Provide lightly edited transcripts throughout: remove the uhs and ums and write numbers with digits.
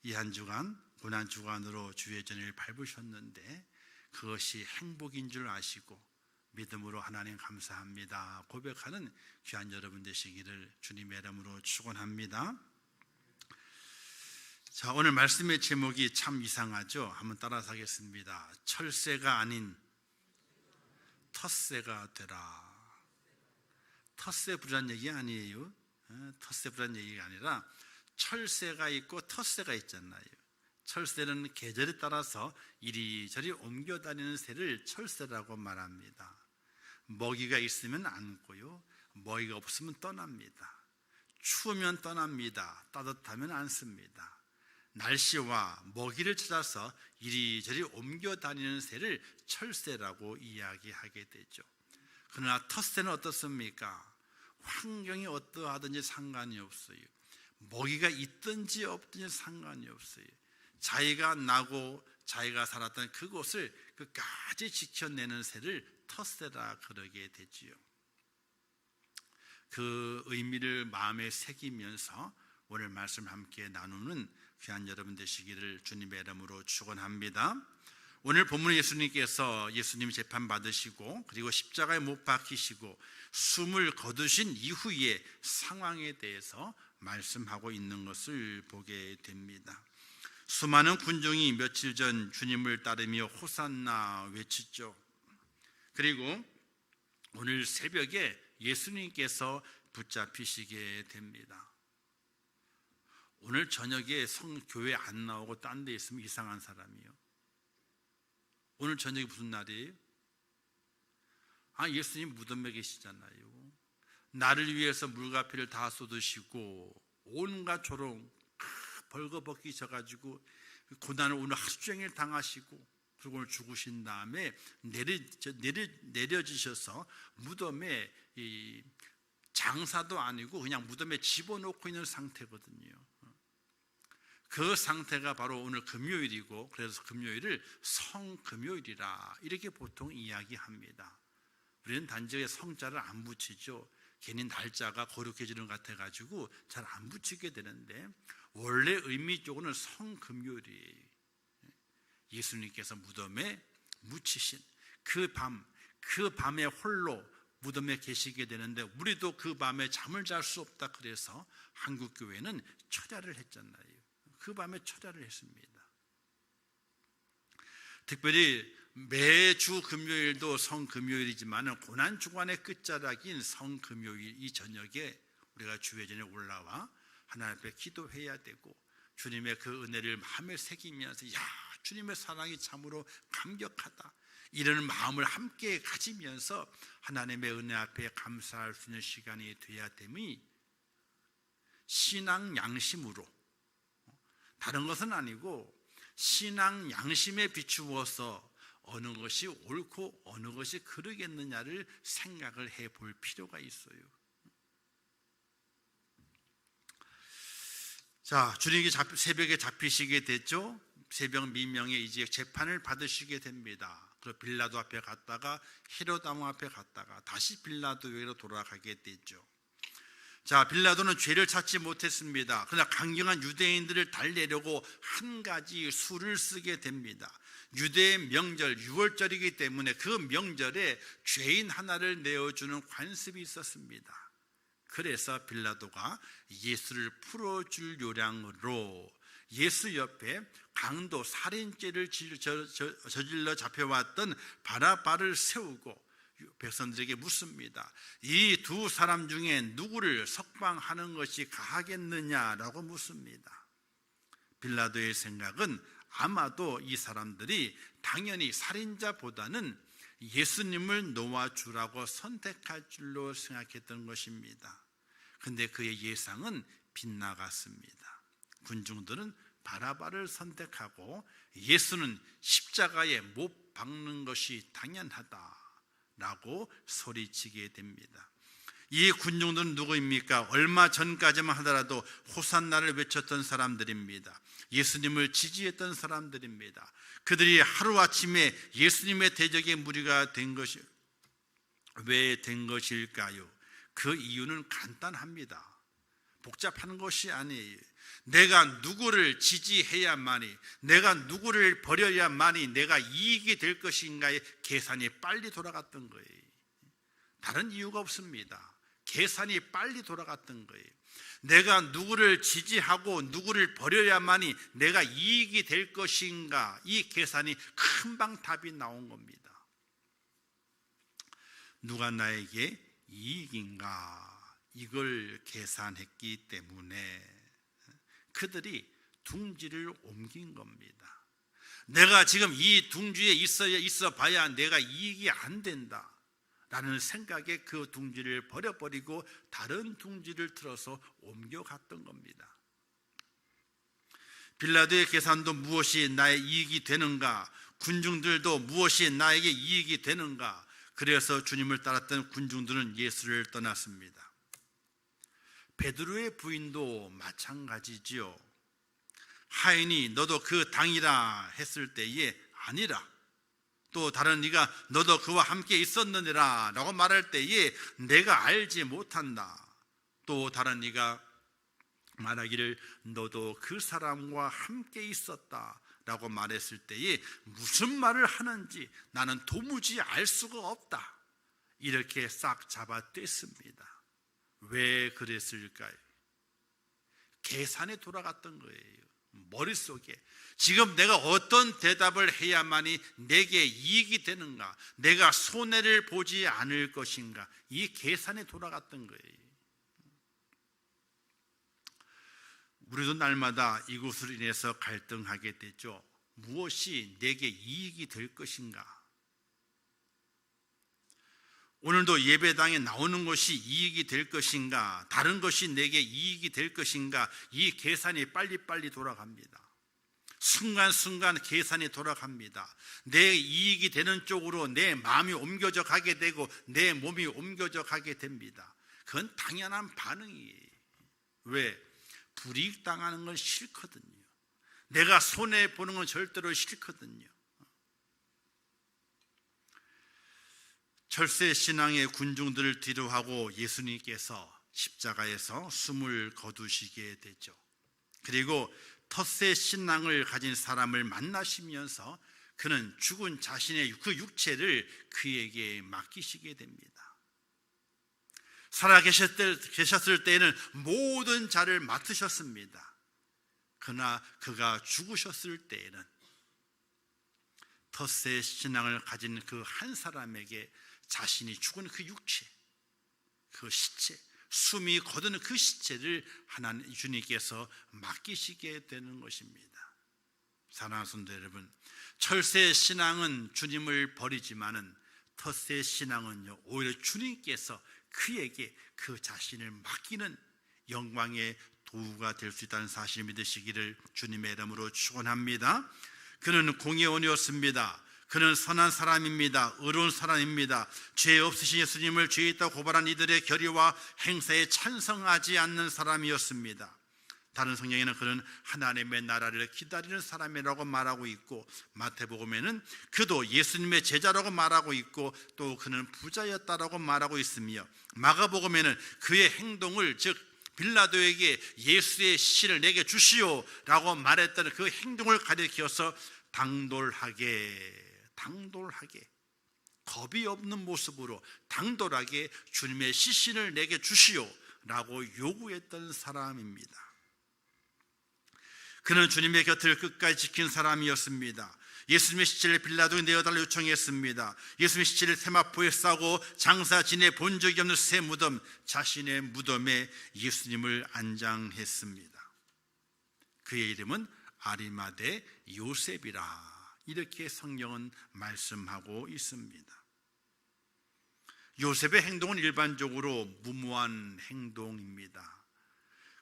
이 한 주간 고난 주간으로 주의 전을 밟으셨는데 그것이 행복인 줄 아시고 믿음으로 하나님 감사합니다 고백하는 귀한 여러분 되시기를 주님의 이름으로 축원합니다. 자, 오늘 말씀의 제목이 참 이상하죠? 한번 따라서 하겠습니다. 철새가 아닌 텃새가 되라. 텃새 부란 얘기 아니에요. 텃새 부란 얘기가 아니라 철새가 있고 텃새가 있잖아요. 철새는 계절에 따라서 이리저리 옮겨 다니는 새를 철새라고 말합니다. 먹이가 있으면 앉고요, 먹이가 없으면 떠납니다. 추우면 떠납니다. 따뜻하면 앉습니다. 날씨와 먹이를 찾아서 이리저리 옮겨 다니는 새를 철새라고 이야기하게 되죠. 그러나 텃새는 어떻습니까? 환경이 어떠하든지 상관이 없어요. 먹이가 있든지 없든지 상관이 없어요. 자기가 나고 자기가 살았던 그곳을 끝까지 지켜내는 새를 텃새라 그러게 되지요. 그 의미를 마음에 새기면서 오늘 말씀 함께 나누는 귀한 여러분 되시기를 주님의 이름으로 축원합니다. 오늘 본문 예수님께서 예수님 재판 받으시고 그리고 십자가에 못 박히시고 숨을 거두신 이후의 상황에 대해서 말씀하고 있는 것을 보게 됩니다. 수많은 군중이 며칠 전 주님을 따르며 호산나 외치죠. 그리고 오늘 새벽에 예수님께서 붙잡히시게 됩니다. 오늘 저녁에 교회 안 나오고 딴 데 있으면 이상한 사람이요. 오늘 저녁이 무슨 날이에요? 예수님 무덤에 계시잖아요. 나를 위해서 물가피를 다 쏟으시고 온갖 조롱 벌거벗기셔가지고 고난을 오늘 하루 종일 당하시고 그리고 오늘 죽으신 다음에 내려지셔서 무덤에 장사도 아니고 그냥 무덤에 집어넣고 있는 상태거든요. 그 상태가 바로 오늘 금요일이고 그래서 금요일을 성금요일이라 이렇게 보통 이야기합니다. 우리는 단지 성자를 안 붙이죠. 괜히 날짜가 거룩해지는 것 같아가지고 잘 안 붙이게 되는데 원래 의미적으로는 성금요일이에요. 예수님께서 무덤에 묻히신 그 밤에 홀로 무덤에 계시게 되는데 우리도 그 밤에 잠을 잘 수 없다 그래서 한국교회는 철야를 했잖아요. 그 밤에 철야를 했습니다. 특별히 매주 금요일도 성금요일이지만 고난주간의 끝자락인 성금요일 이 저녁에 우리가 주회전에 올라와 하나님 앞에 기도해야 되고 주님의 그 은혜를 마음에 새기면서 주님의 사랑이 참으로 감격하다 이런 마음을 함께 가지면서 하나님의 은혜 앞에 감사할 수 있는 시간이 돼야 됨이 신앙 양심으로, 다른 것은 아니고 신앙 양심에 비추어서 어느 것이 옳고 어느 것이 그르겠느냐를 생각을 해볼 필요가 있어요. 자, 주님이 새벽에 잡히시게 됐죠. 새벽 미명에 이제 재판을 받으시게 됩니다. 그리고 빌라도 앞에 갔다가 헤롯 왕 앞에 갔다가 다시 빌라도에로 돌아가게 됐죠. 자, 빌라도는 죄를 찾지 못했습니다. 그러나 강경한 유대인들을 달래려고 한 가지 수를 쓰게 됩니다. 유대의 명절 유월절이기 때문에 그 명절에 죄인 하나를 내어주는 관습이 있었습니다. 그래서 빌라도가 예수를 풀어줄 요량으로 예수 옆에 강도 살인죄를 저질러 잡혀왔던 바라바를 세우고 백성들에게 묻습니다. 이 두 사람 중에 누구를 석방하는 것이 가하겠느냐라고 묻습니다. 빌라도의 생각은 아마도 이 사람들이 당연히 살인자보다는 예수님을 놓아주라고 선택할 줄로 생각했던 것입니다. 그런데 그의 예상은 빗나갔습니다. 군중들은 바라바를 선택하고 예수는 십자가에 못 박는 것이 당연하다라고 소리치게 됩니다. 이 군중들은 누구입니까? 얼마 전까지만 하더라도 호산나를 외쳤던 사람들입니다. 예수님을 지지했던 사람들입니다. 그들이 하루아침에 예수님의 대적의 무리가 된 것이 왜 된 것일까요? 그 이유는 간단합니다. 복잡한 것이 아니에요. 내가 누구를 지지해야만이, 내가 누구를 버려야만이 내가 이익이 될 것인가의 계산이 빨리 돌아갔던 거예요. 다른 이유가 없습니다. 계산이 빨리 돌아갔던 거예요. 내가 누구를 지지하고 누구를 버려야만이 내가 이익이 될 것인가, 이 계산이 금방 답이 나온 겁니다. 누가 나에게 이익인가, 이걸 계산했기 때문에 그들이 둥지를 옮긴 겁니다. 내가 지금 이 둥지에 있어 봐야 내가 이익이 안 된다 라는 생각에 그 둥지를 버려버리고 다른 둥지를 틀어서 옮겨갔던 겁니다. 빌라도의 계산도 무엇이 나의 이익이 되는가, 군중들도 무엇이 나에게 이익이 되는가, 그래서 주님을 따랐던 군중들은 예수를 떠났습니다. 베드로의 부인도 마찬가지지요. 하인이 너도 그 당이라 했을 때에 아니라, 또 다른 이가 너도 그와 함께 있었느니라 라고 말할 때에 내가 알지 못한다. 또 다른 이가 말하기를 너도 그 사람과 함께 있었다 라고 말했을 때에 무슨 말을 하는지 나는 도무지 알 수가 없다, 이렇게 싹 잡아떼습니다. 왜 그랬을까요? 계산에 돌아갔던 거예요. 머릿속에 지금 내가 어떤 대답을 해야만이 내게 이익이 되는가, 내가 손해를 보지 않을 것인가, 이 계산에 돌아갔던 거예요. 우리도 날마다 이것으로 인해서 갈등하게 되죠. 무엇이 내게 이익이 될 것인가? 오늘도 예배당에 나오는 것이 이익이 될 것인가, 다른 것이 내게 이익이 될 것인가, 이 계산이 빨리빨리 돌아갑니다. 순간순간 계산이 돌아갑니다. 내 이익이 되는 쪽으로 내 마음이 옮겨져 가게 되고 내 몸이 옮겨져 가게 됩니다. 그건 당연한 반응이에요. 왜? 불이익 당하는 건 싫거든요. 내가 손해보는 건 절대로 싫거든요. 철새 신앙의 군중들을 뒤로하고 예수님께서 십자가에서 숨을 거두시게 되죠. 그리고 텃세 신앙을 가진 사람을 만나시면서 그는 죽은 자신의 그 육체를 그에게 맡기시게 됩니다. 살아계셨을 때에는 모든 자를 맡으셨습니다. 그러나 그가 죽으셨을 때에는 텃세 신앙을 가진 그 한 사람에게 자신이 죽은 그 육체, 그 시체, 숨이 거두는 그 시체를 하나님 주님께서 맡기시게 되는 것입니다. 사랑하는 성도 여러분, 철새 신앙은 주님을 버리지만은 텃세 신앙은요, 오히려 주님께서 그에게 그 자신을 맡기는 영광의 도구가 될 수 있다는 사실을 믿으시기를 주님의 이름으로 축원합니다. 그는 공의원이었습니다. 그는 선한 사람입니다. 의로운 사람입니다. 죄 없으신 예수님을 죄 있다고 고발한 이들의 결의와 행사에 찬성하지 않는 사람이었습니다. 다른 성경에는 그는 하나님의 나라를 기다리는 사람이라고 말하고 있고, 마태복음에는 그도 예수님의 제자라고 말하고 있고, 또 그는 부자였다라고 말하고 있으며, 마가복음에는 그의 행동을, 즉 빌라도에게 예수의 시신을 내게 주시오 라고 말했던 그 행동을 가리켜서 당돌하게 겁이 없는 모습으로 당돌하게 주님의 시신을 내게 주시오 라고 요구했던 사람입니다. 그는 주님의 곁을 끝까지 지킨 사람이었습니다. 예수님의 시체를 빌라도에 내어달라 요청했습니다. 예수님의 시체를 세마포에 싸고 장사 지내 본 적이 없는 새 무덤, 자신의 무덤에 예수님을 안장했습니다. 그의 이름은 아리마대 요셉이라, 이렇게 성경은 말씀하고 있습니다. 요셉의 행동은 일반적으로 무모한 행동입니다.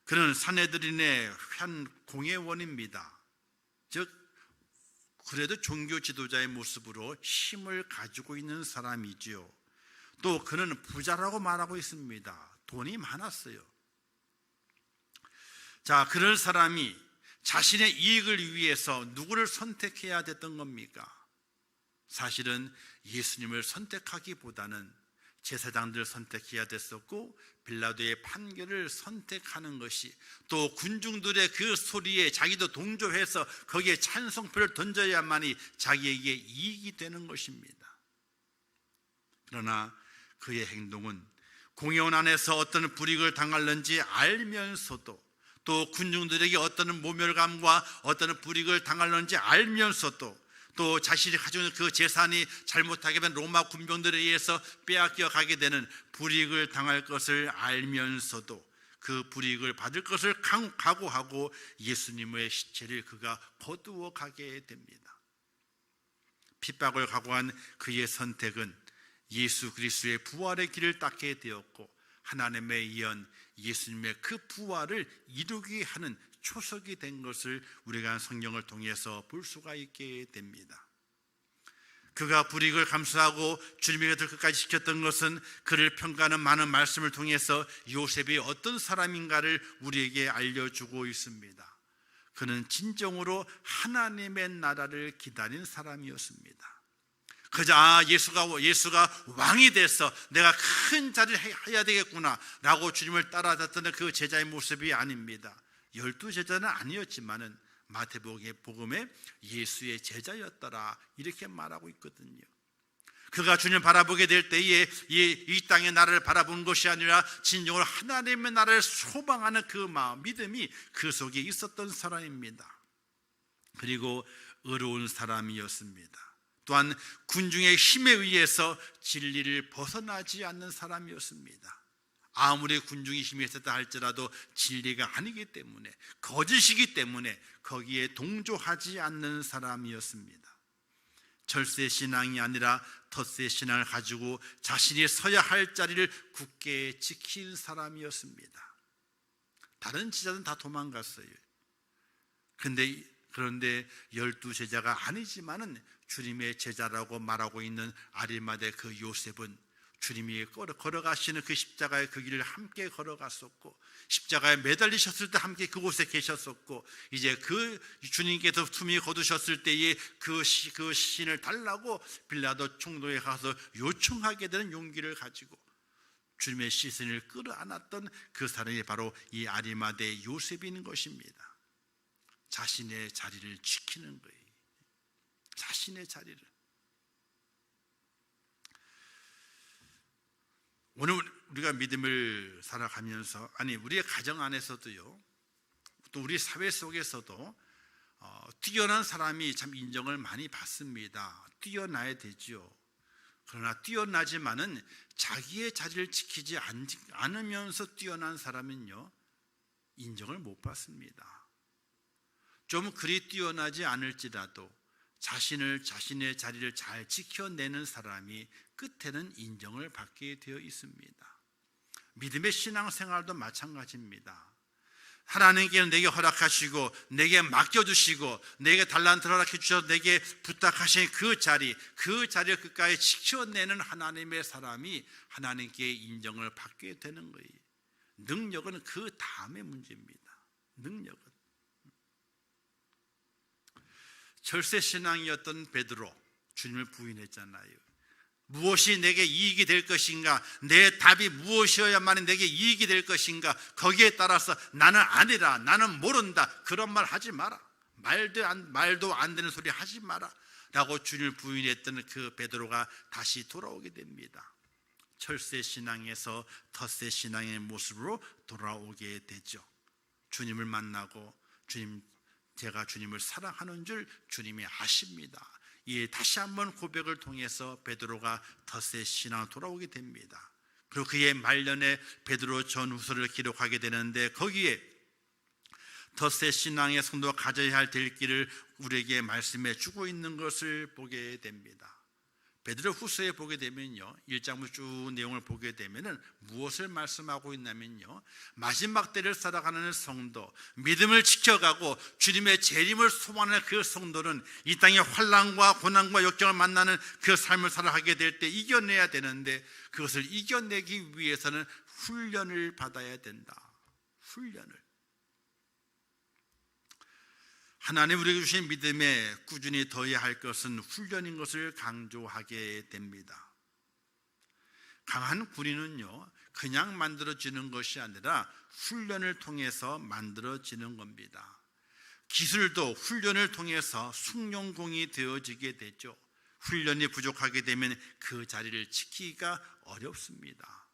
그는 산헤드린의 한 공회원입니다. 즉 그래도 종교 지도자의 모습으로 힘을 가지고 있는 사람이지요. 또 그는 부자라고 말하고 있습니다. 돈이 많았어요. 자, 그런 사람이 자신의 이익을 위해서 누구를 선택해야 됐던 겁니까? 사실은 예수님을 선택하기보다는 제사장들을 선택해야 됐었고 빌라도의 판결을 선택하는 것이, 또 군중들의 그 소리에 자기도 동조해서 거기에 찬성표를 던져야만이 자기에게 이익이 되는 것입니다. 그러나 그의 행동은 공회원 안에서 어떤 불이익을 당할는지 알면서도, 또 군중들에게 어떤 모멸감과 어떤 불이익을 당할는지 알면서도, 또 자신이 가지고 있는 그 재산이 잘못하게 되면 로마 군병들에 의해서 빼앗겨 가게 되는 불이익을 당할 것을 알면서도 그 불이익을 받을 것을 각오하고 예수님의 시체를 그가 거두어 가게 됩니다. 핍박을 각오한 그의 선택은 예수 그리스도의 부활의 길을 닦게 되었고, 하나님의 예언 예수님의 그 부활을 이루게 하는 초석이 된 것을 우리가 성경을 통해서 볼 수가 있게 됩니다. 그가 불이익을 감수하고 주님의 곁을 끝까지 지켰던 것은 그를 평가하는 많은 말씀을 통해서 요셉이 어떤 사람인가를 우리에게 알려주고 있습니다. 그는 진정으로 하나님의 나라를 기다린 사람이었습니다. 그저 예수가 왕이 돼서 내가 큰 자리를 해야 되겠구나 라고 주님을 따라갔던 그 제자의 모습이 아닙니다. 12제자는 아니었지만은 마태복음에 예수의 제자였더라 이렇게 말하고 있거든요. 그가 주님을 바라보게 될 때에 이 땅의 나라를 바라본 것이 아니라 진정으로 하나님의 나라를 소망하는 그 마음, 믿음이 그 속에 있었던 사람입니다. 그리고 의로운 사람이었습니다. 또한 군중의 힘에 의해서 진리를 벗어나지 않는 사람이었습니다. 아무리 군중이 힘이 있었다 할지라도 진리가 아니기 때문에, 거짓이기 때문에 거기에 동조하지 않는 사람이었습니다. 절세 신앙이 아니라 덧세 신앙을 가지고 자신이 서야 할 자리를 굳게 지킨 사람이었습니다. 다른 제자들은 다 도망갔어요. 그런데 12제자가 아니지만은 주님의 제자라고 말하고 있는 아리마대 그 요셉은 주님이 걸어가시는 그 십자가의 그 길을 함께 걸어갔었고, 십자가에 매달리셨을 때 함께 그곳에 계셨었고, 이제 그 주님께서 숨이 거두셨을 때에 그 신을 달라고 빌라도 총독에 가서 요청하게 되는 용기를 가지고 주님의 시선을 끌어안았던 그 사람이 바로 이 아리마대 요셉인 것입니다. 자신의 자리를 지키는 거예요. 자신의 자리를. 오늘 우리가 믿음을 살아가면서, 우리의 가정 안에서도요, 또 우리 사회 속에서도 뛰어난 사람이 참 인정을 많이 받습니다. 뛰어나야 되죠. 그러나 뛰어나지만은 자기의 자리를 지키지 않으면서 뛰어난 사람은요, 인정을 못 받습니다. 좀 그리 뛰어나지 않을지라도 자신의 자리를 잘 지켜내는 사람이 끝에는 인정을 받게 되어 있습니다. 믿음의 신앙생활도 마찬가지입니다. 하나님께는 내게 허락하시고 내게 맡겨주시고 내게 달란트를 허락해 주셔서 내게 부탁하신 그 자리를 끝까지 지켜내는 하나님의 사람이 하나님께 인정을 받게 되는 거예요. 능력은 그 다음의 문제입니다. 능력은. 절세신앙이었던 베드로, 주님을 부인했잖아요. 무엇이 내게 이익이 될 것인가, 내 답이 무엇이어야만 내게 이익이 될 것인가, 거기에 따라서 나는 아니라, 나는 모른다, 그런 말 하지 마라, 말도 안 되는 소리 하지 마라 라고 주님을 부인했던 그 베드로가 다시 돌아오게 됩니다. 철새신앙에서 덧새신앙의 모습으로 돌아오게 되죠. 주님을 만나고 제가 주님을 사랑하는 줄 주님이 아십니다. 이 다시 한번 고백을 통해서 베드로가 덧새 신앙으로 돌아오게 됩니다. 그리고 그의 말년에 베드로 전후서를 기록하게 되는데, 거기에 덧새 신앙의 성도가 가져야 할 될 길을 우리에게 말씀해 주고 있는 것을 보게 됩니다. 베드로 후서에 보게 되면요, 1장부터 쭉 내용을 보게 되면은 무엇을 말씀하고 있냐면요, 마지막 때를 살아가는 성도, 믿음을 지켜가고 주님의 재림을 소망하는 그 성도는 이 땅의 환난과 고난과 역경을 만나는 그 삶을 살아가게 될 때 이겨내야 되는데, 그것을 이겨내기 위해서는 훈련을 받아야 된다. 훈련을. 하나님 우리에게 주신 믿음에 꾸준히 더해야 할 것은 훈련인 것을 강조하게 됩니다. 강한 군인은요, 그냥 만들어지는 것이 아니라 훈련을 통해서 만들어지는 겁니다. 기술도 훈련을 통해서 숭룡공이 되어지게 되죠. 훈련이 부족하게 되면 그 자리를 지키기가 어렵습니다.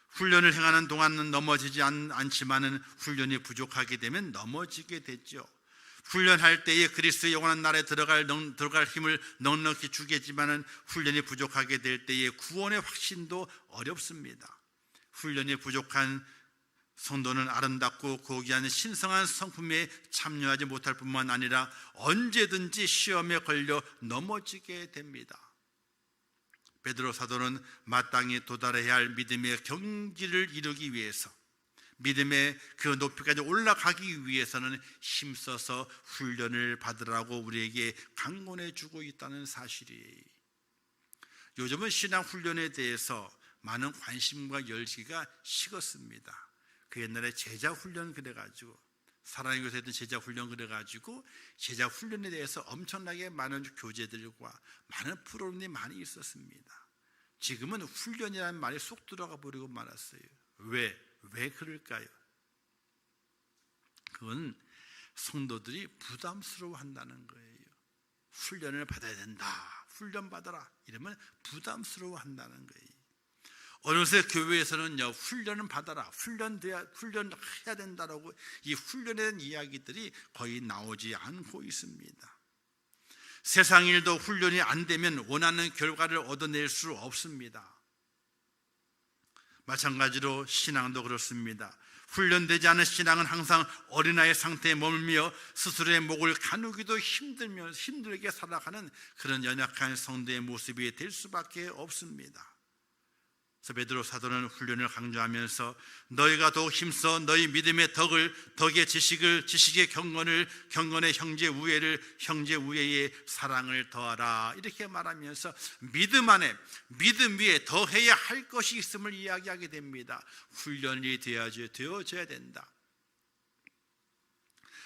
훈련을 행하는 동안은 넘어지지 않지만은 훈련이 부족하게 되면 넘어지게 되죠. 훈련할 때에 그리스도의 영원한 나라에 들어갈 힘을 넉넉히 주겠지만은 훈련이 부족하게 될 때에 구원의 확신도 어렵습니다. 훈련이 부족한 성도는 아름답고 고귀한 신성한 성품에 참여하지 못할 뿐만 아니라 언제든지 시험에 걸려 넘어지게 됩니다. 베드로 사도는 마땅히 도달해야 할 믿음의 경지를 이루기 위해서, 믿음의 그 높이까지 올라가기 위해서는 힘써서 훈련을 받으라고 우리에게 강권해 주고 있다는 사실이에요. 요즘은 신앙 훈련에 대해서 많은 관심과 열기가 식었습니다. 그 옛날에 제자 훈련 그래가지고, 사랑의 교회에서 했던 제자 훈련 그래가지고 제자 훈련에 대해서 엄청나게 많은 교재들과 많은 프로그램이 많이 있었습니다. 지금은 훈련이라는 말이 쏙 들어가 버리고 말았어요. 왜 그럴까요? 그건 성도들이 부담스러워 한다는 거예요. 훈련을 받아야 된다, 훈련 받아라 이러면 부담스러워 한다는 거예요. 어느새 교회에서는요, 훈련은 받아라, 훈련해야 된다라고 이 훈련에 대한 이야기들이 거의 나오지 않고 있습니다. 세상 일도 훈련이 안 되면 원하는 결과를 얻어낼 수 없습니다. 마찬가지로 신앙도 그렇습니다. 훈련되지 않은 신앙은 항상 어린아이 상태에 머물며 스스로의 목을 가누기도 힘들게 살아가는 그런 연약한 성도의 모습이 될 수밖에 없습니다. 그래서 베드로 사도는 훈련을 강조하면서 너희가 더욱 힘써 너희 믿음의 덕의 지식의 경건의 형제 우애의 사랑을 더하라 이렇게 말하면서 믿음 위에 더해야 할 것이 있음을 이야기하게 됩니다. 훈련이 되어져야 된다.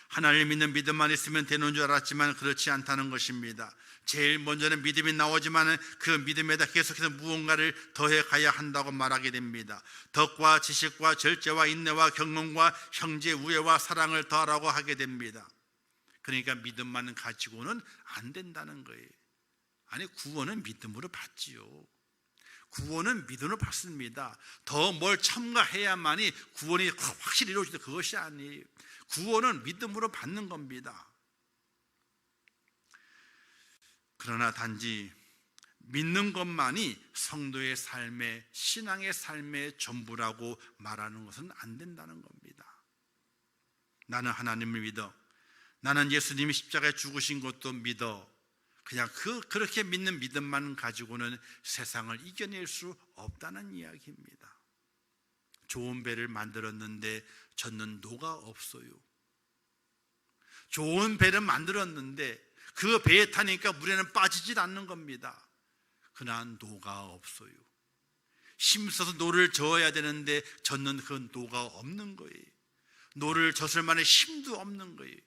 하나님을 믿는 믿음만 있으면 되는 줄 알았지만 그렇지 않다는 것입니다. 제일 먼저는 믿음이 나오지만 그 믿음에다 계속해서 무언가를 더해 가야 한다고 말하게 됩니다. 덕과 지식과 절제와 인내와 경건과 형제 우애와 사랑을 더하라고 하게 됩니다. 그러니까 믿음만 가지고는 안 된다는 거예요. 아니, 구원은 믿음으로 받지요. 구원은 믿음으로 받습니다. 더 뭘 첨가해야만이 구원이 확실히 이루어지다, 그것이 아니에요. 구원은 믿음으로 받는 겁니다. 그러나 단지 믿는 것만이 성도의 삶의, 신앙의 삶의 전부라고 말하는 것은 안 된다는 겁니다. 나는 하나님을 믿어, 나는 예수님이 십자가에 죽으신 것도 믿어, 그냥 그렇게 믿는 믿음만 가지고는 세상을 이겨낼 수 없다는 이야기입니다. 좋은 배를 만들었는데 젓는 노가 없어요. 좋은 배를 만들었는데 그 배에 타니까 물에는 빠지질 않는 겁니다. 그러나 노가 없어요. 힘써서 노를 저어야 되는데 젓는 그 노가 없는 거예요. 노를 젓을 만한 힘도 없는 거예요.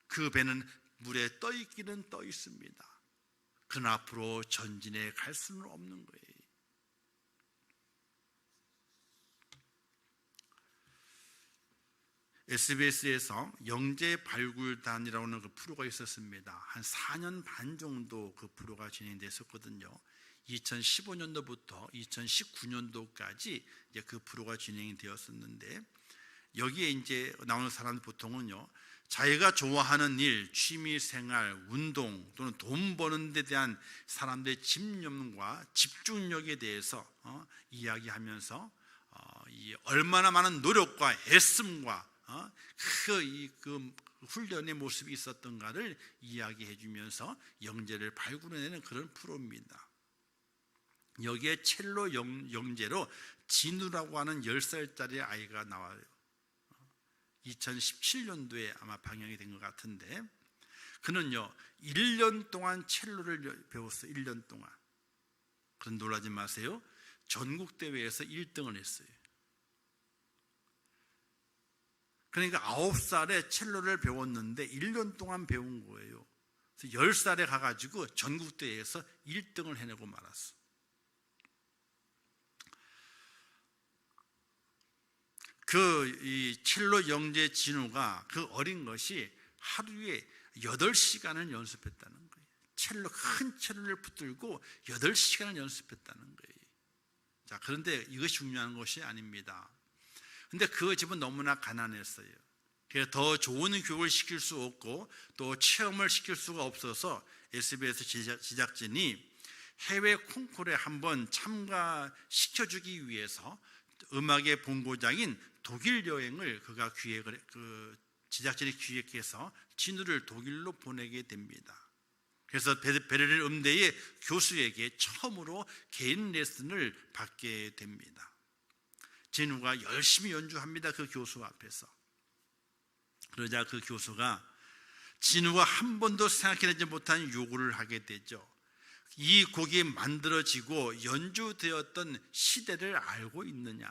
그 배는 물에 떠 있기는 떠 있습니다. 그러나 앞으로 전진해 갈 수는 없는 거예요. SBS에서 영재발굴단이라고 하는 그 프로가 있었습니다. 한 4년 반 정도 그 프로가 진행됐었거든요. 2015년도부터 2019년도까지 이제 그 프로가 진행이 되었었는데, 여기에 이제 나오는 사람들 보통은요, 자기가 좋아하는 일, 취미생활, 운동 또는 돈 버는 데 대한 사람들의 집념과 집중력에 대해서 이야기하면서 이 얼마나 많은 노력과 애씀과 그 훈련의 모습이 있었던가를 이야기해 주면서 영재를 발굴해내는 그런 프로입니다. 여기에 첼로 영재로 진우라고 하는 10살짜리 아이가 나와요. 2017년도에 아마 방영이 된 것 같은데, 그는요 1년 동안 첼로를 배웠어요. 1년 동안. 그런 놀라지 마세요. 전국대회에서 1등을 했어요. 그러니까 9살에 첼로를 배웠는데 1년 동안 배운 거예요. 10살에 가가지고 전국대회에서 1등을 해내고 말았어. 이 첼로 영재 진우가 그 어린 것이 하루에 8시간을 연습했다는 거예요. 큰 첼로를 붙들고 8시간을 연습했다는 거예요. 자, 그런데 이것이 중요한 것이 아닙니다. 근데 그 집은 너무나 가난했어요. 그래서 더 좋은 교육을 시킬 수 없고 또 체험을 시킬 수가 없어서 SBS 제작진이 해외 콩쿠르에 한번 참가시켜주기 위해서 음악의 본고장인 독일 여행을 제작진이 기획해서 진우를 독일로 보내게 됩니다. 그래서 베를린 음대의 교수에게 처음으로 개인 레슨을 받게 됩니다. 진우가 열심히 연주합니다. 그 교수 앞에서. 그러자 그 교수가 진우가 한 번도 생각해내지 못한 요구를 하게 되죠. 이 곡이 만들어지고 연주되었던 시대를 알고 있느냐?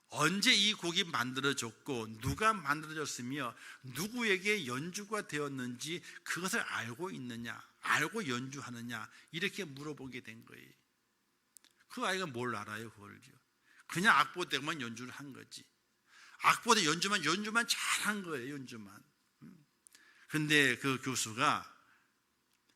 언제 이 곡이 만들어졌고 누가 만들어졌으며 누구에게 연주가 되었는지 그것을 알고 있느냐? 알고 연주하느냐? 이렇게 물어보게 된 거예요. 그 아이가 뭘 알아요? 그걸요. 그냥 악보대만 연주를 한 거지. 악보대 연주만 잘한 거예요. 연주만. 그런데 그 교수가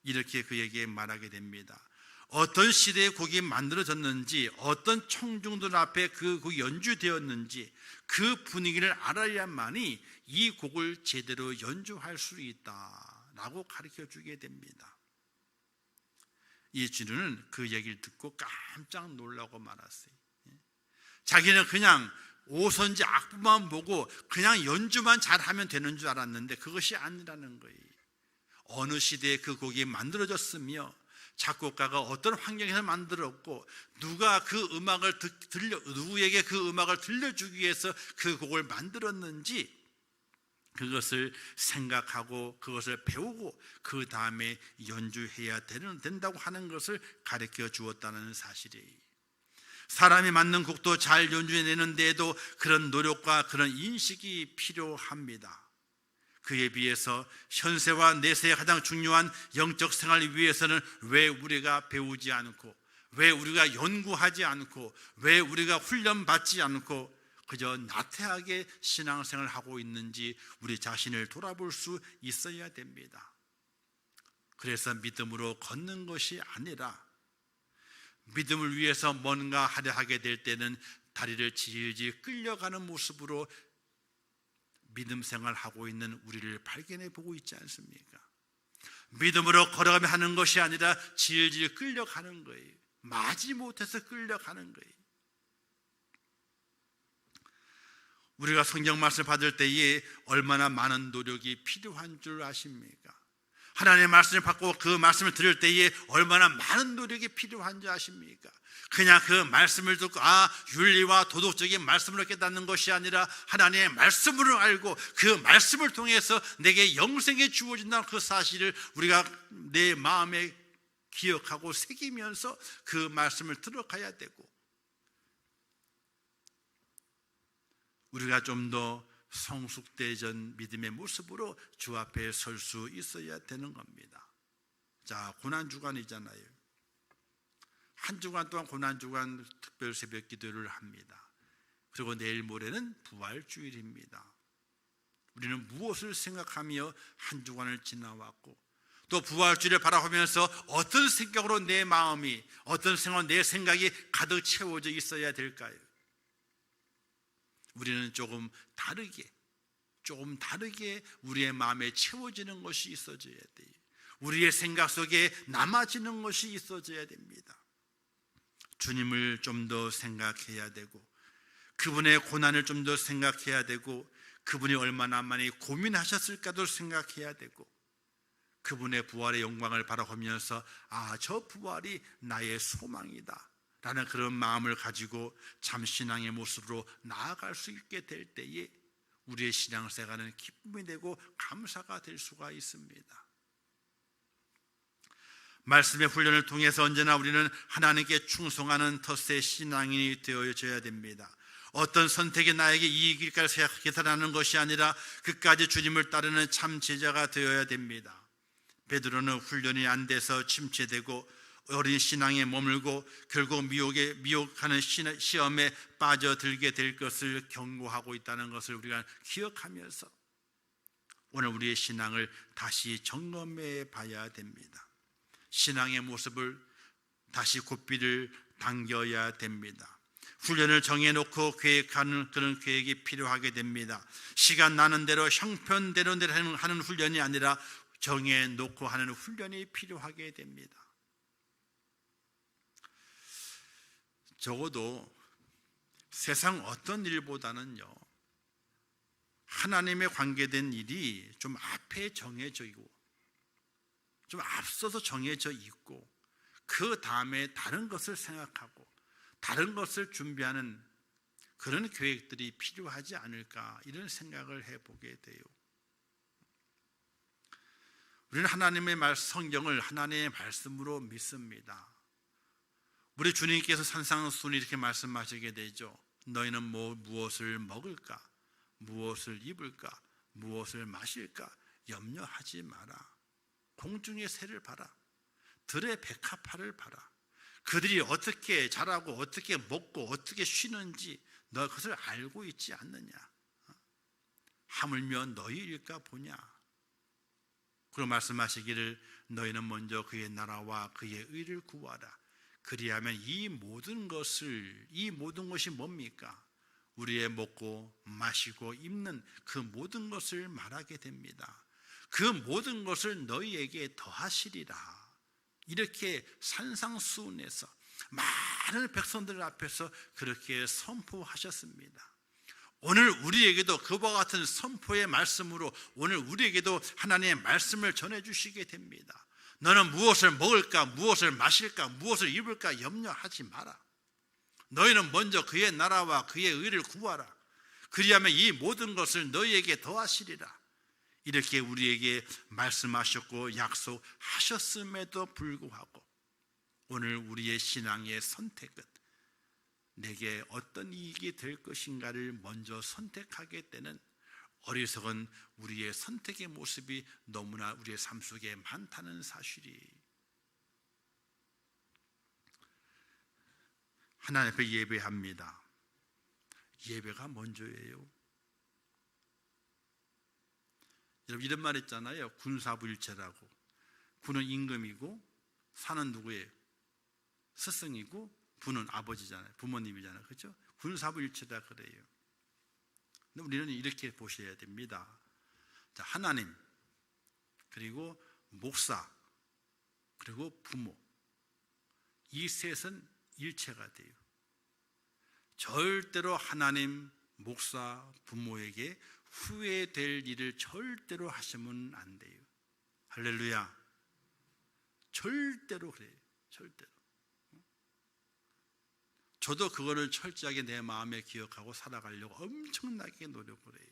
이렇게 그에게 말하게 됩니다. 어떤 시대에 곡이 만들어졌는지, 어떤 청중들 앞에 그 곡이 연주되었는지 그 분위기를 알아야만이 이 곡을 제대로 연주할 수 있다라고 가르쳐 주게 됩니다. 이 진우는 그 얘기를 듣고 깜짝 놀라고 말았어요. 자기는 그냥 오선지 악보만 보고 그냥 연주만 잘하면 되는 줄 알았는데 그것이 아니라는 거예요. 어느 시대에 그 곡이 만들어졌으며 작곡가가 어떤 환경에서 만들었고 누가 그 음악을 누구에게 그 음악을 들려주기 위해서 그 곡을 만들었는지 그것을 생각하고 그것을 배우고 그 다음에 연주해야 된다고 하는 것을 가르쳐 주었다는 사실이에요. 사람이 만든 곡도 잘 연주해내는 데에도 그런 노력과 그런 인식이 필요합니다. 그에 비해서 현세와 내세에 가장 중요한 영적 생활을 위해서는 왜 우리가 배우지 않고, 왜 우리가 연구하지 않고, 왜 우리가 훈련받지 않고 그저 나태하게 신앙생활을 하고 있는지 우리 자신을 돌아볼 수 있어야 됩니다. 그래서 믿음으로 걷는 것이 아니라 믿음을 위해서 뭔가 하려 하게 될 때는 다리를 질질 끌려가는 모습으로 믿음 생활하고 있는 우리를 발견해 보고 있지 않습니까? 믿음으로 걸어가며 하는 것이 아니라 질질 끌려가는 거예요. 마지 못해서 끌려가는 거예요. 우리가 성경 말씀을 받을 때에 얼마나 많은 노력이 필요한 줄 아십니까? 하나님의 말씀을 받고 그 말씀을 들을 때에 얼마나 많은 노력이 필요한지 아십니까? 그냥 그 말씀을 듣고 윤리와 도덕적인 말씀으로 깨닫는 것이 아니라 하나님의 말씀으로 알고 그 말씀을 통해서 내게 영생이 주어진다는 그 사실을 우리가 내 마음에 기억하고 새기면서 그 말씀을 들어가야 되고 우리가 좀 더 성숙되전 믿음의 모습으로 주 앞에 설 수 있어야 되는 겁니다. 자, 고난주간이잖아요. 한 주간 동안 고난주간 특별 새벽 기도를 합니다. 그리고 내일 모레는 부활주일입니다. 우리는 무엇을 생각하며 한 주간을 지나왔고 또 부활주일을 바라보면서 어떤 생각으로 내 마음이, 어떤 생각, 내 생각이 가득 채워져 있어야 될까요? 우리는 조금 다르게 우리의 마음에 채워지는 것이 있어져야 돼요. 우리의 생각 속에 남아지는 것이 있어져야 됩니다. 주님을 좀 더 생각해야 되고 그분의 고난을 좀 더 생각해야 되고 그분이 얼마나 많이 고민하셨을까도 생각해야 되고 그분의 부활의 영광을 바라보면서 저 부활이 나의 소망이다 라는 그런 마음을 가지고 참 신앙의 모습으로 나아갈 수 있게 될 때에 우리의 신앙생활은 기쁨이 되고 감사가 될 수가 있습니다. 말씀의 훈련을 통해서 언제나 우리는 하나님께 충성하는 텃세 신앙인이 되어져야 됩니다. 어떤 선택이 나에게 이익일까를 계산하는 것이 아니라 끝까지 주님을 따르는 참 제자가 되어야 됩니다. 베드로는 훈련이 안 돼서 침체되고 어린 신앙에 머물고 결국 미혹하는 시험에 빠져들게 될 것을 경고하고 있다는 것을 우리가 기억하면서 오늘 우리의 신앙을 다시 점검해 봐야 됩니다. 신앙의 모습을 다시 고삐를 당겨야 됩니다. 훈련을 정해놓고 계획하는 그런 계획이 필요하게 됩니다. 시간 나는 대로 형편대로 하는 훈련이 아니라 정해놓고 하는 훈련이 필요하게 됩니다. 적어도 세상 어떤 일보다는요, 하나님에 관계된 일이 좀 앞에 정해져 있고 좀 앞서서 정해져 있고 그 다음에 다른 것을 생각하고 다른 것을 준비하는 그런 계획들이 필요하지 않을까, 이런 생각을 해보게 돼요. 우리는 하나님의 성경을 하나님의 말씀으로 믿습니다. 우리 주님께서 산상수훈 이렇게 말씀하시게 되죠. 너희는 무엇을 먹을까, 무엇을 입을까, 무엇을 마실까 염려하지 마라. 공중의 새를 봐라. 들의 백합화를 봐라. 그들이 어떻게 자라고 어떻게 먹고 어떻게 쉬는지 너 그것을 알고 있지 않느냐. 하물며 너희 일까 보냐. 그리고 말씀하시기를 너희는 먼저 그의 나라와 그의 의를 구하라. 그리하면 이 모든 것이 뭡니까? 우리의 먹고 마시고 입는 그 모든 것을 말하게 됩니다. 그 모든 것을 너희에게 더하시리라. 이렇게 산상수훈에서 많은 백성들 앞에서 그렇게 선포하셨습니다. 오늘 우리에게도 그와 같은 선포의 말씀으로 오늘 우리에게도 하나님의 말씀을 전해주시게 됩니다. 너는 무엇을 먹을까, 무엇을 마실까, 무엇을 입을까 염려하지 마라. 너희는 먼저 그의 나라와 그의 의를 구하라. 그리하면 이 모든 것을 너희에게 더하시리라. 이렇게 우리에게 말씀하셨고 약속하셨음에도 불구하고 오늘 우리의 신앙의 선택은 내게 어떤 이익이 될 것인가를 먼저 선택하게 되는 어리석은 우리의 선택의 모습이 너무나 우리의 삶 속에 많다는 사실이, 하나님 앞에 예배합니다. 예배가 먼저예요. 여러분 이런 말 있잖아요. 군사부일체라고. 군은 임금이고 사는 누구예요? 스승이고 부는 아버지잖아요. 부모님이잖아요. 그렇죠? 군사부일체다 그래요. 근데 우리는 이렇게 보셔야 됩니다. 자, 하나님, 그리고 목사, 그리고 부모, 이 셋은 일체가 돼요. 절대로 하나님, 목사, 부모에게 후회될 일을 절대로 하시면 안 돼요. 할렐루야. 절대로 그래요. 절대로. 저도 그거를 철저하게 내 마음에 기억하고 살아가려고 엄청나게 노력을 해요.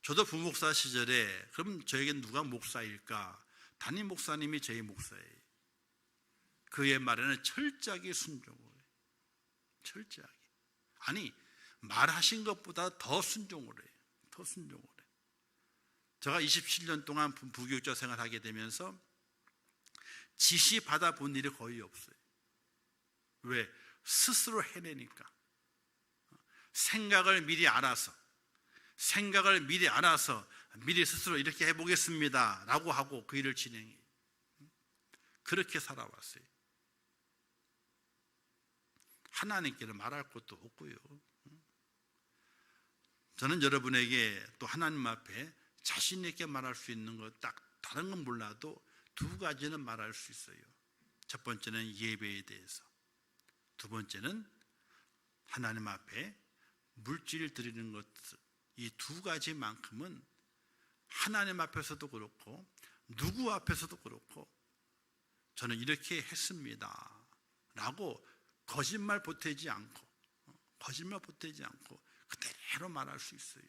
저도 부목사 시절에 그럼 저에겐 누가 목사일까? 담임 목사님이 저희 목사예요. 그의 말에는 철저하게 순종을 해요. 철저하게. 아니 말하신 것보다 더 순종을 해요. 더 순종을 해요. 제가 27년 동안 부교육자 생활하게 되면서 지시 받아본 일이 거의 없어요. 왜? 스스로 해내니까. 생각을 미리 알아서 미리 스스로 이렇게 해보겠습니다 라고 하고 그 일을 진행해요. 그렇게 살아왔어요. 하나님께는 말할 것도 없고요. 저는 여러분에게 또 하나님 앞에 자신 있게 말할 수 있는 것, 딱 다른 건 몰라도 두 가지는 말할 수 있어요. 첫 번째는 예배에 대해서, 두 번째는 하나님 앞에 물질을 드리는 것. 이 두 가지만큼은 하나님 앞에서도 그렇고 누구 앞에서도 그렇고 저는 이렇게 했습니다 라고 거짓말 보태지 않고 그대로 말할 수 있어요.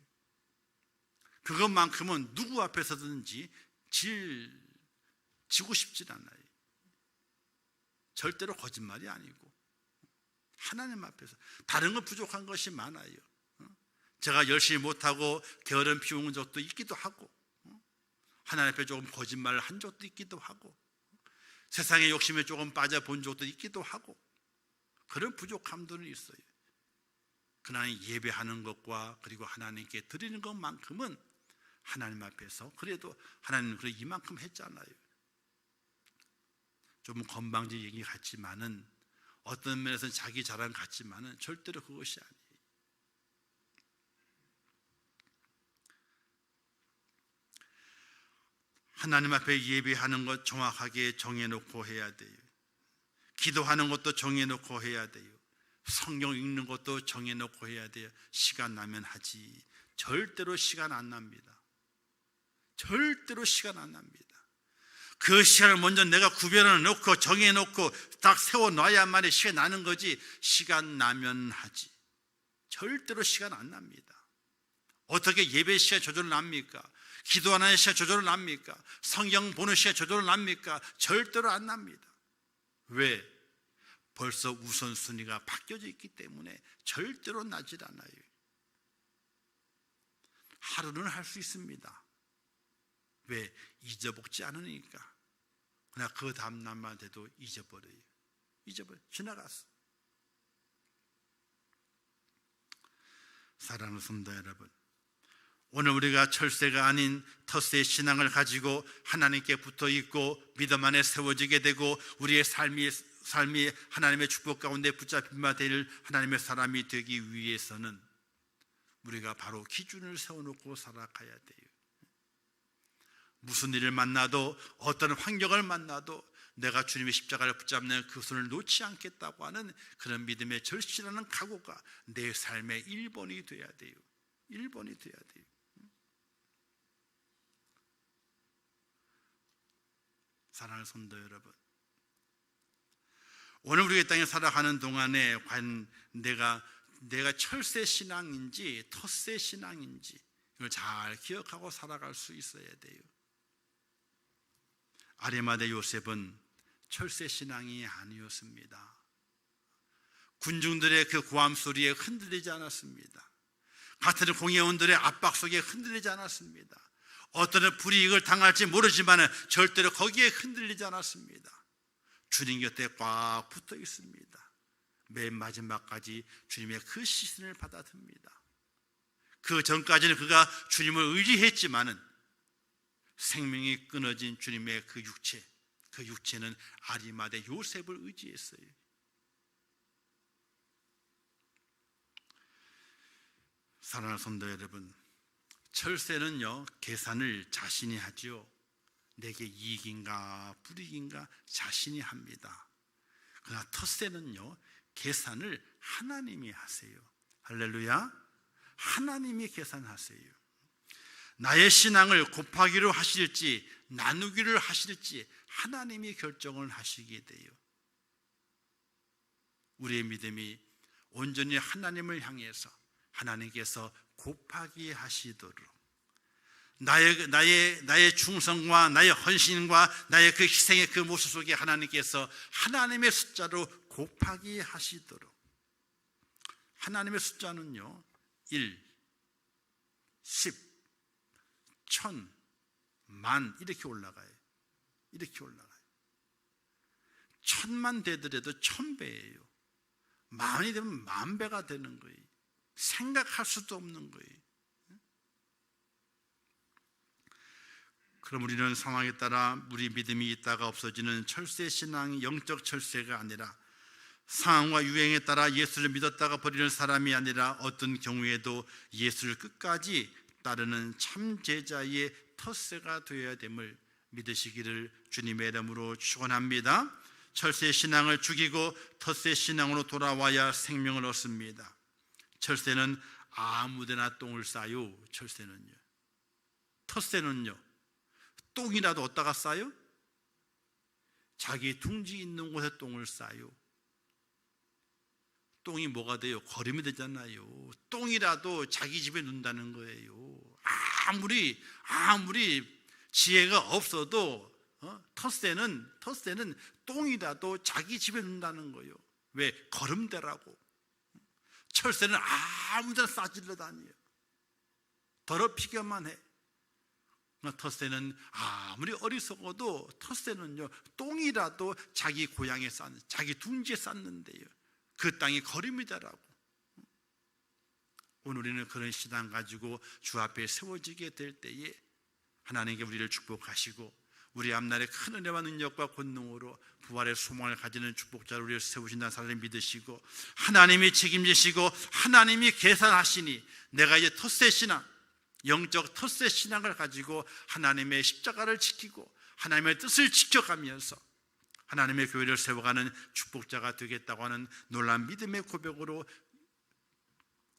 그것만큼은 누구 앞에서든지 지고 싶지 않아요. 절대로 거짓말이 아니고 하나님 앞에서. 다른 건 부족한 것이 많아요. 제가 열심히 못하고 게으름 피운 적도 있기도 하고 하나님 앞에 조금 거짓말을 한 적도 있기도 하고, 세상의 욕심에 조금 빠져본 적도 있기도 하고, 그런 부족함들은 있어요. 그러나 예배하는 것과 그리고 하나님께 드리는 것만큼은 하나님 앞에서 그래도 하나님은 그래 이만큼 했잖아요. 좀 건방진 얘기 같지만은, 어떤 면에서는 자기 자랑 같지만은 절대로 그것이 아니에요. 하나님 앞에 예배하는 것 정확하게 정해놓고 해야 돼요. 기도하는 것도 정해놓고 해야 돼요. 성경 읽는 것도 정해놓고 해야 돼요. 시간 나면 하지. 절대로 시간 안 납니다. 절대로 시간 안 납니다. 그 시간을 먼저 내가 구별해 놓고 정해놓고 딱 세워놔야만이 시간 나는 거지, 시간 나면 하지. 절대로 시간 안 납니다. 어떻게 예배 시간 조절을 납니까? 기도하는 시간 조절을 납니까? 성경 보는 시간 조절을 납니까? 절대로 안 납니다. 왜? 벌써 우선순위가 바뀌어져 있기 때문에 절대로 나질 않아요. 하루는 할 수 있습니다. 왜? 잊어먹지 않으니까. 그러나 그 다음 날만 돼도 잊어버려요. 지나갔어. 사랑하는 성도 여러분, 오늘 우리가 철새가 아닌 텃새의 신앙을 가지고 하나님께 붙어 있고 믿음 안에 세워지게 되고 우리의 삶이 하나님의 축복 가운데 붙잡힌 바 될 하나님의 사람이 되기 위해서는 우리가 바로 기준을 세워놓고 살아가야 돼요. 무슨 일을 만나도, 어떤 환경을 만나도 내가 주님의 십자가를 붙잡는 그 손을 놓지 않겠다고 하는 그런 믿음의 절실한 각오가 내 삶의 1번이 돼야 돼요. 1번이 돼야 돼요. 사랑하는 성도 여러분, 오늘 우리가 이 땅에 살아가는 동안에 과연 내가 철새 신앙인지 텃새 신앙인지 이걸 잘 기억하고 살아갈 수 있어야 돼요. 아리마대 요셉은 철새 신앙이 아니었습니다. 군중들의 그 고함 소리에 흔들리지 않았습니다. 같은 공회원들의 압박 속에 흔들리지 않았습니다. 어떤 불이익을 당할지 모르지만 절대로 거기에 흔들리지 않았습니다. 주님 곁에 꽉 붙어 있습니다. 맨 마지막까지 주님의 그 시선을 받아듭니다. 그 전까지는 그가 주님을 의지했지만은 생명이 끊어진 주님의 그 육체는 아리마대 요셉을 의지했어요. 사랑하는 성도 여러분, 철새는요 계산을 자신이 하죠. 내게 이익인가 불이익인가 자신이 합니다. 그러나 텃새는요 계산을 하나님이 하세요. 할렐루야. 하나님이 계산하세요. 나의 신앙을 곱하기로 하실지 나누기를 하실지 하나님이 결정을 하시게 돼요. 우리의 믿음이 온전히 하나님을 향해서 하나님께서 곱하기 하시도록 나의 충성과 나의 헌신과 나의 그 희생의 그 모습 속에 하나님께서 하나님의 숫자로 곱하기 하시도록. 하나님의 숫자는요 1, 10, 1000, 만 이렇게 올라가요. 이렇게 올라가요. 1000만 되더라도 1000배예요. 만이 되면 10,000배가 되는 거예요. 생각할 수도 없는 거예요. 그럼 우리는 상황에 따라 우리 믿음이 있다가 없어지는 철새 신앙이 영적 철새가 아니라 상황과 유행에 따라 예수를 믿었다가 버리는 사람이 아니라 어떤 경우에도 예수를 끝까지 따르는 참 제자의 텃새가 되어야 됨을 믿으시기를 주님의 이름으로 축원합니다. 철새 신앙을 죽이고 텃새 신앙으로 돌아와야 생명을 얻습니다. 철새는 아무데나 똥을 싸요. 철새는요. 텃새는요 똥이라도 어디다가 싸요? 자기 둥지 있는 곳에 똥을 싸요. 똥이 뭐가 돼요? 거름이 되잖아요. 똥이라도 자기 집에 넣는다는 거예요. 아무리 지혜가 없어도 텃새는 똥이라도 자기 집에 넣는다는 거예요. 왜? 거름되라고. 철새는 아무데나 싸질러 다녀요. 더럽히기만 해. 텃새는 아무리 어리석어도 텃새는요, 똥이라도 자기 고향에 자기 둥지에 쌌는데요, 그 땅이 거름이다라고. 오늘 우리는 그런 신앙 가지고 주 앞에 세워지게 될 때에 하나님께 우리를 축복하시고 우리 앞날에 큰 은혜와 능력과 권능으로 부활의 소망을 가지는 축복자를 우리를 세우신다는 사실을 믿으시고, 하나님이 책임지시고 하나님이 계산하시니 내가 이제 텃새 신앙, 영적 텃새 신앙을 가지고 하나님의 십자가를 지키고 하나님의 뜻을 지켜가면서 하나님의 교회를 세워가는 축복자가 되겠다고 하는 놀라운 믿음의 고백으로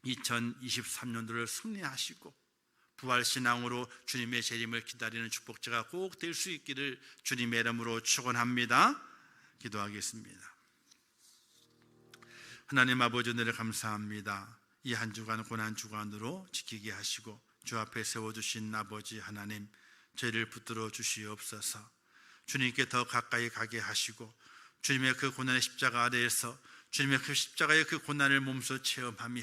2023년도를 승리하시고 부활신앙으로 주님의 재림을 기다리는 축복자가 꼭 될 수 있기를 주님의 이름으로 축원합니다. 기도하겠습니다. 하나님 아버지, 은혜를 감사합니다. 이 한 주간 고난 주간으로 지키게 하시고 주 앞에 세워주신 아버지 하나님, 저희를 붙들어 주시옵소서. 주님께 더 가까이 가게 하시고 주님의 그 고난의 십자가 아래에서 주님의 그 십자가의 그 고난을 몸소 체험하며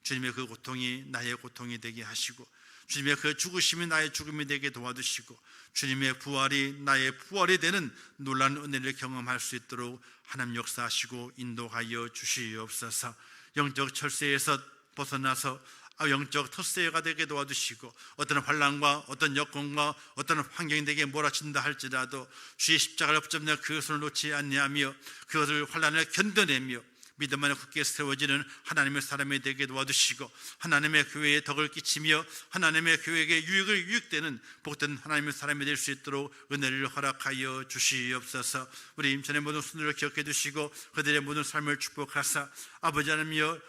주님의 그 고통이 나의 고통이 되게 하시고 주님의 그 죽으심이 나의 죽음이 되게 도와주시고 주님의 부활이 나의 부활이 되는 놀라운 은혜를 경험할 수 있도록 하나님 역사하시고 인도하여 주시옵소서. 영적 철새에서 벗어나서 영적 텃새가 되게 도와주시고 어떤 환난과 어떤 여건과 어떤 환경이 내게 몰아친다 할지라도 주의 십자가를 붙잡는 그것을 놓지 아니하며 그것을 환난을 견뎌내며 믿음 안에 굳게 세워지는 하나님의 사람이 되게 도와주시고 하나님의 교회에 덕을 끼치며 하나님의 교회에게 유익되는 복된 하나님의 사람이 될 수 있도록 은혜를 허락하여 주시옵소서. 우리 임천의 모든 손들을 기억해 주시고 그들의 모든 삶을 축복하사 아버지 하나님이여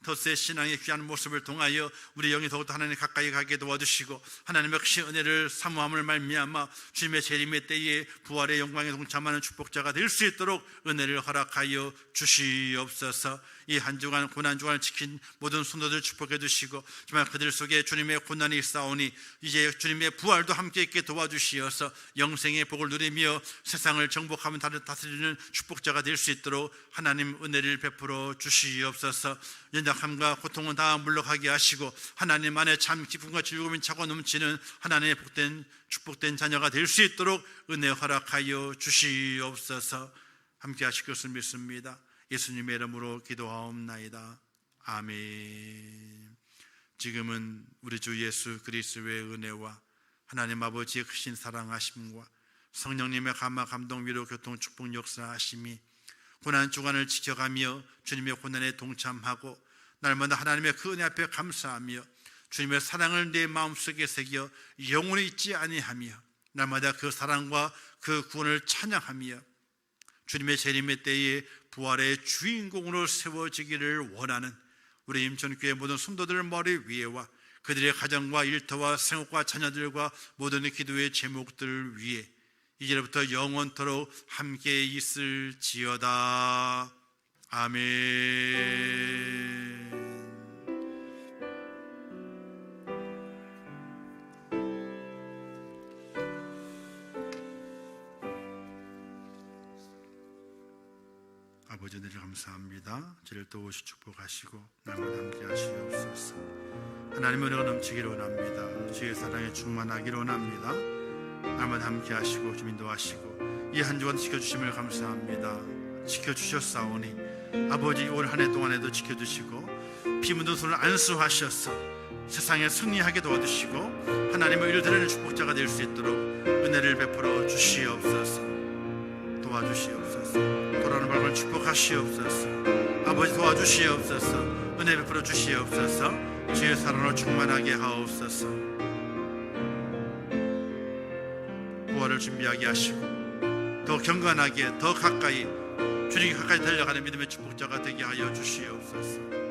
텃새 신앙의 귀한 모습을 통하여 우리 영이 더욱더 하나님 가까이 가게 도와주시고 하나님의 크신 은혜를 사모함을 말미암아 주님의 재림의 때에 부활의 영광에 동참하는 축복자가 될 수 있도록 은혜를 허락하여 주시옵소서. 이 한 주간 고난 주간을 지킨 모든 성도들 축복해 주시고 정말 그들 속에 주님의 고난이 있사오니 이제 주님의 부활도 함께 있게 도와주시어서 영생의 복을 누리며 세상을 정복하며 다스리는 축복자가 될 수 있도록 하나님 은혜를 베풀어 주시옵소서. 연약함과 고통은 다 물러가게 하시고 하나님 안에 참 기쁨과 즐거움이 차고 넘치는 하나님의 복된 축복된 자녀가 될 수 있도록 은혜 허락하여 주시옵소서. 함께 하실 것을 믿습니다. 예수님의 이름으로 기도하옵나이다. 아멘. 지금은 우리 주 예수 그리스도의 은혜와 하나님 아버지의 크신 사랑하심과 성령님의 감화 감동 위로 교통 축복 역사하심이 고난 주간을 지켜가며 주님의 고난에 동참하고 날마다 하나님의 그 은혜 앞에 감사하며 주님의 사랑을 내 마음속에 새겨 영원히 잊지 아니하며 날마다 그 사랑과 그 구원을 찬양하며 주님의 재림의 때에 부활의 주인공으로 세워지기를 원하는 우리 임천교회 모든 성도들 머리 위에와 그들의 가정과 일터와 생업과 자녀들과 모든 기도의 제목들 위에 이제부터 영원토록 함께 있을지어다. 아멘. 아버지 은혜를 감사합니다. 저를 도우시 축복하시고 날마다 함께 하시옵소서. 하나님의 은혜가 넘치기를 원합니다. 주의 사랑에 충만하기를 원합니다. 날마다 함께 하시고 좀 인도하시고 이 한 주간 지켜주심을 감사합니다. 지켜주셨사오니 아버지 올 한 해 동안에도 지켜주시고 피 묻은 손을 안수하셔서 세상에 승리하게 도와주시고 하나님의 일을 드리는 축복자가 될 수 있도록 은혜를 베풀어 주시옵소서. 도와주시옵소서. 돌아오는 발을 축복하시옵소서. 아버지 도와주시옵소서. 은혜 베풀어 주시옵소서. 주의 사랑으로 충만하게 하옵소서. 부활을 준비하게 하시고 더 경건하게 더 가까이 주님께 가까이 달려가는 믿음의 축복자가 되게 하여 주시옵소서.